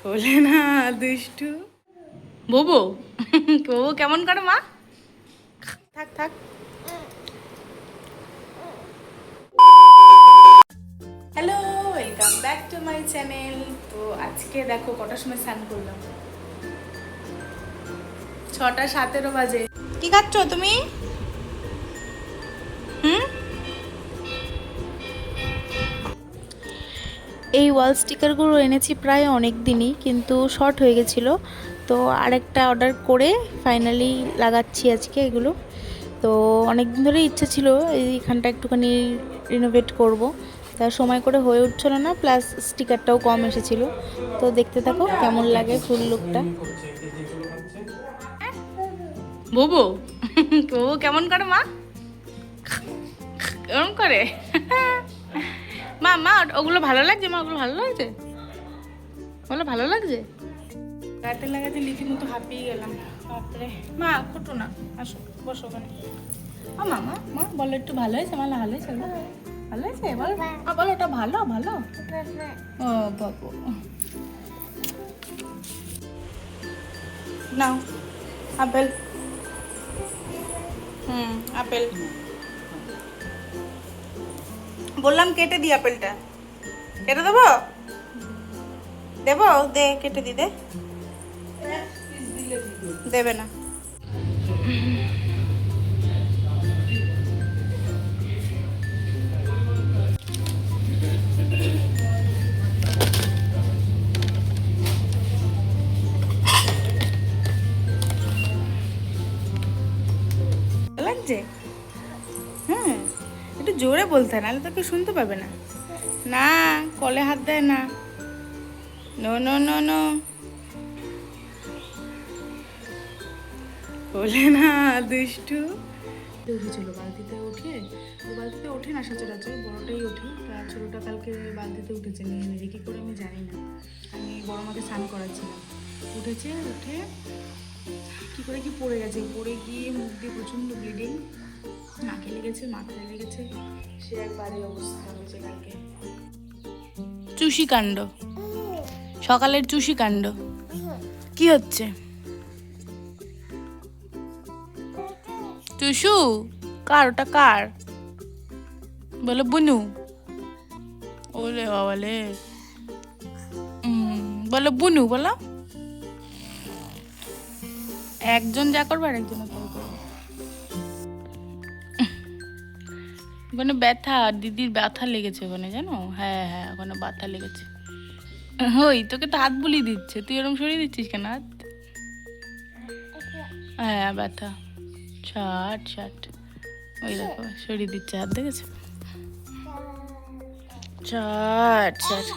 বলে না দুষ্টু ববু ববু কেমন করে মা থাক থাক। Hello, welcome back to my channel. তো আজকে দেখো কটার সময় স্নান করলাম, 6:17 বাজে। কি খাচ্ছ তুমি? এই ওয়াল স্টিকারগুলো এনেছি প্রায় অনেক দিনই, কিন্তু শর্ট হয়ে গেছিলো, তো আরেকটা অর্ডার করে ফাইনালি লাগাচ্ছি আজকে এগুলো। তো অনেক দিন ধরেই ইচ্ছা ছিল এইখানটা একটুখানি রিনোভেট করব, তা সময় করে হয়ে উঠছিল না, প্লাস স্টিকারটাও কম এসেছিলো। তো দেখতে থাকো কেমন লাগে ফুল লুকটা। ববু ববু কেমন করে মা কেমন করে মা মা ওগুলো ভালো লাগছে? মা ওগুলো ভালো লাগছে? ওগুলো ভালো লাগছে? গাতে লাগাতে রীতিমতো হাঁপিয়ে গেলাম। বাপরে মা ফুটো না, আসো বসো ওখানে। মা মা মা বলো একটু ভালো হয়েছে? মালা ভালো হয়েছে? ভালো হয়েছে বলো, বলো ওটা ভালো ভালো। ও বাবু নাও আপেল। আপেল বললাম কেটে দি, আপেলটা কেটে দেবো? দেবো? দে কেটে দি, দে। দেবে না। লাগছে? হ্যাঁ, একটু জোরে বলতে, নাহলে তো কেউ শুনতে পাবে না। না, কলে হাত দেয় না। নো নো নো নো বলে না দুষ্টু। উঠেছিল বালতিতে উঠে, ও বালতিতে ওঠে না সচরাচর, বড়টাই ওঠে, আর ছোটোটা কালকে বালতিতে উঠেছে নিয়ে নিজে কী করে আমি জানি না। আমি বড় মাকে স্নান করাচ্ছিলাম, উঠেছে, উঠে কী করে কি পড়ে গেছে, পড়ে গিয়ে মুখ দিয়ে প্রচণ্ড ব্লিডিং, নাকে লেগেছে, মাথায় লেগেছে, সে এক বাজে অবস্থা হয়েছে কালকে। চুষি কাণ্ড, সকালের চুষি কাণ্ড। কি হচ্ছে? টুসু কার? ওটা কার? বলো বুনু। ওলে বাবালে, বলো বুনু, বলো। একজন যা করবে আর একজন তাই করবে। ওখানে ব্যথা, দিদির ব্যথা লেগেছে ওখানে, জানো? হ্যাঁ হ্যাঁ, ওখানে ব্যথা লেগেছে। ওই তোকে তো হাত বুলিয়ে দিচ্ছে, তুই এরকম সরিয়ে দিচ্ছিস কেন হাত? হ্যাঁ ব্যথা, ষাট ষাট, ওই দেখো সরিয়ে দিচ্ছে হাত, দেখেছো? ষাট ষাট।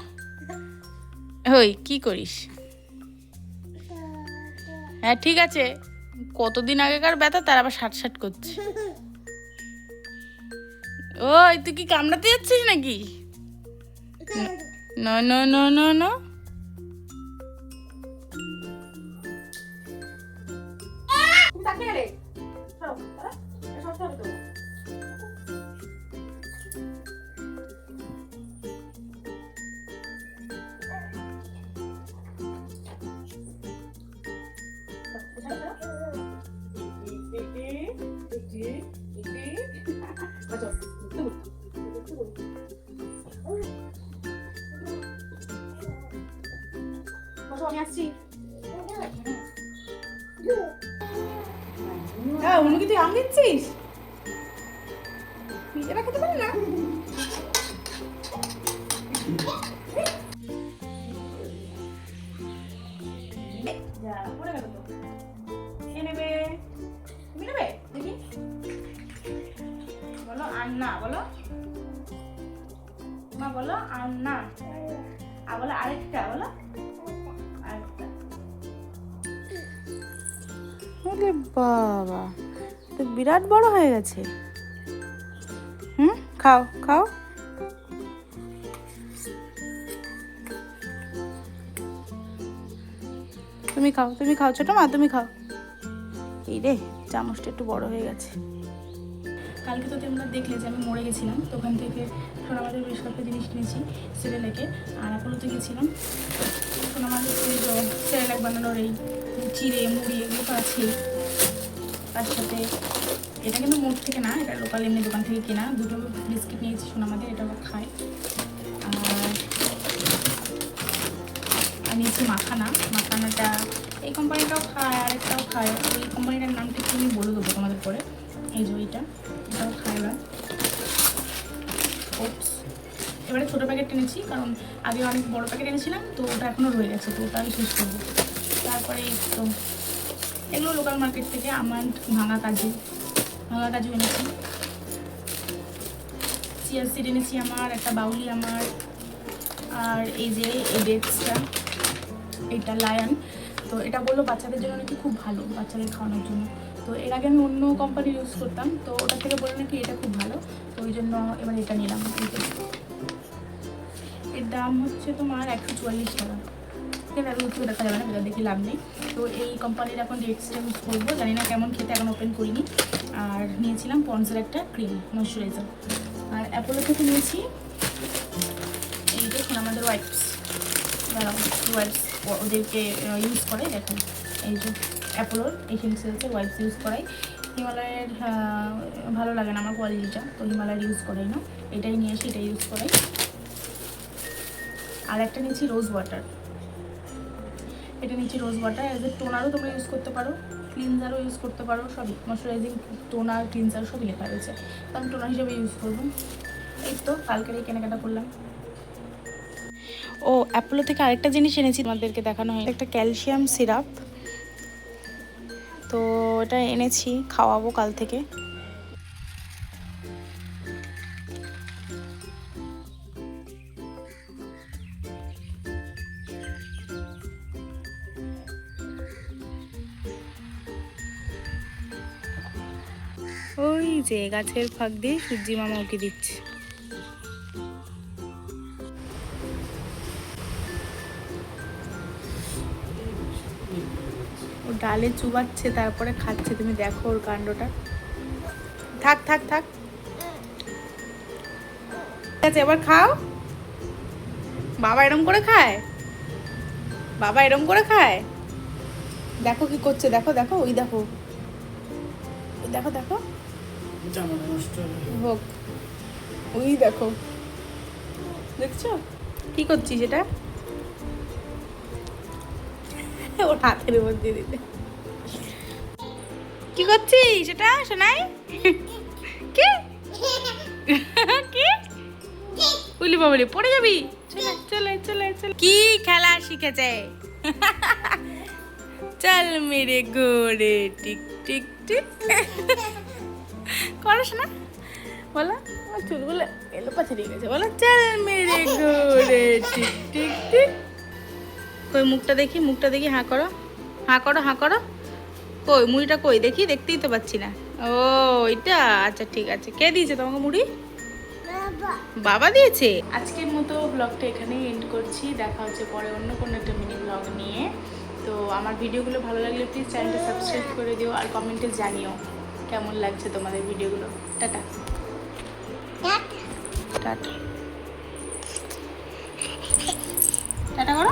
ওই কি করিস? হ্যাঁ ঠিক আছে, কতদিন আগেকার ব্যথা, তার আবার ষাট ষাট করছে। ওই তুই কি কামড়াতে যাচ্ছিস নাকি? না না না না না, আমি আসছি। উনি কি তুই আম দিচ্ছিস? নিজেরা খেতে পারে না? পড়ে গেল তো, কে নেবে? তুমি নেবে? দেখি বলো আর না, বলো মা, বলো আর না, আর বলো আরেকটা, বলো আরেকটা। আরে বাবা, তো বিরাট বড় হয়ে গেছে। খাও খাও। তুমি খাও, তুমি খাও ছোট মা, তুমি খাও। এই রে, চামচটা একটু বড় হয়ে গেছে। কালকে তো তোমরা দেখলে যে আমি মরে গেছিলাম, তো ওখান থেকে সোনামাদের বেশ কয়েকটা জিনিস কিনেছি সেরেলেকে, আর অ্যাপোলোতে গেছিলাম। সোনামাদের সেরেলাক বানানোর এই চিড়ে মুড়ি এগুলো তো আছেই। তার সাথে এটা কিন্তু মোট থেকে না, এটা লোকাল এমনি দোকান থেকে কেনা। দুটো বিস্কিট নিয়েছি সোনামাদের, এটা খায়। আর নিয়েছি মাখানাটা এই কোম্পানিটাও খায়, আরেকটাও খায়। এই কোম্পানিটার নামটা একটু আমি বলে দেবো তোমাদের পরে। এই যে এটাও খায় ওরা। ওপস এবারে ছোটো প্যাকেট এনেছি, কারণ আগে অনেক বড় প্যাকেট এনেছিলাম, তো ওটা এখনও রয়ে গেছে, তো ওটা আমি শেষ করবো। তারপরে তো এগুলো লোকাল মার্কেট থেকে আমন্ড, ভাঙা কাজু এনেছি। চিয়া সিড এনেছি আমার, একটা বাউলি আমার। আর এই যে ডেটসটা, এটা লায়ন। তো এটা বললো বাচ্চাদের জন্য নাকি খুব ভালো, বাচ্চাদের খাওয়ানোর জন্য। তো এর আগে আমি অন্য কোম্পানি ইউজ করতাম, তো ওটা থেকে বললো নাকি এটা খুব ভালো, তো ওই জন্য এবার এটা নিলাম। এর দাম হচ্ছে তোমার 144 টাকা। ঠিক আছে, উঁচু দেখা যাবে না, এটা দেখি লাভ নেই। তো এই কোম্পানির এখন ডেটসটা ইউজ করবো, জানি না কেমন খেতে, এখন ওপেন করিনি। আর নিয়েছিলাম পন্ডসের একটা ক্রিম ময়শ্চারাইজার। আর অ্যাপোলো থেকে নিয়েছি এই যে আমাদের ওয়াইপস ওদেরকে ইউজ করে, দেখুন এই যে অ্যাপোলোর এসেন্সিয়ালসের ওয়াইপস ইউজ করাই। হিমালয়ের ভালো লাগে না আমার কোয়ালিটিটা, তো হিমালয়ের ইউজ করাই না, এটাই নিয়ে এসে এটাই ইউজ করাই। আর একটা নিয়েছি রোজ ওয়াটার, এটা নিয়েছি রোজ ওয়াটার। অ্যাজ এ টোনারও তোমরা ইউজ করতে পারো, ক্লিনজারও ইউজ করতে পারো, সবই ময়শ্চারাইজিং টোনার ক্লিনজার সবই লেখা রয়েছে, তো আমি টোনার হিসেবে ইউজ করবো। এই তো কালকের এই কেনাকাটা করলাম। ও অ্যাপোলো থেকে আরেকটা জিনিস এনেছি, তোমাদেরকে দেখানো হয়, একটা ক্যালসিয়াম সিরাপ। তো এটা এনেছি, খাওয়াবো কাল থেকে। ওই যে গাছের ফাঁক দিয়ে সূর্যি মামা ওকে দিচ্ছে। ও ডালে চুবাচ্ছে, তারপরে খাচ্ছে, তুমি দেখো ওর কাণ্ডটা। থাক থাক থাক, ঠিক আছে এবার খাও। বাবা এরম করে খায়, বাবা এরম করে খায়। দেখো কি করছে, দেখো দেখো, ওই দেখো, দেখো দেখো হোক, ওই দেখো, দেখছো কি করছিস এটা? ওর হাতের উপর দিয়ে দিতে। কি করছিস এটা শোনাই? কি কি বলি বাবলি, পড়ে যাবি। চলে চলে চলে চলে, কি খেলা শিখেছে? চল মেরে ঘোড়ে টিক টিক টিক করস না, বলো আমার চুলগুলো এলো পাছে দিয়ে গেছে, বলো চল মেরে ঘোড়ে টিক টিক টিক। কই মুখটা দেখি, মুখটা দেখি, হাঁ করো হাঁ করো হাঁ করো। কই মুড়িটা কই দেখি, দেখতেই তো পাচ্ছি না। ও এটা আচ্ছা ঠিক আছে, কে দিয়েছে তোমাকে মুড়ি? বাবা দিয়েছে। আজকের মতো ব্লগটা এখানেই এন্ড করছি, দেখা হচ্ছে পরে অন্য কোনো একটা মিনি ব্লগ নিয়ে। তো আমার ভিডিওগুলো ভালো লাগলে প্লিজ চ্যানেলটা সাবস্ক্রাইব করে দিও, আর কমেন্টে জানিও কেমন লাগছে তোমাদের ভিডিওগুলো। টাটা টাটা টাটা করো।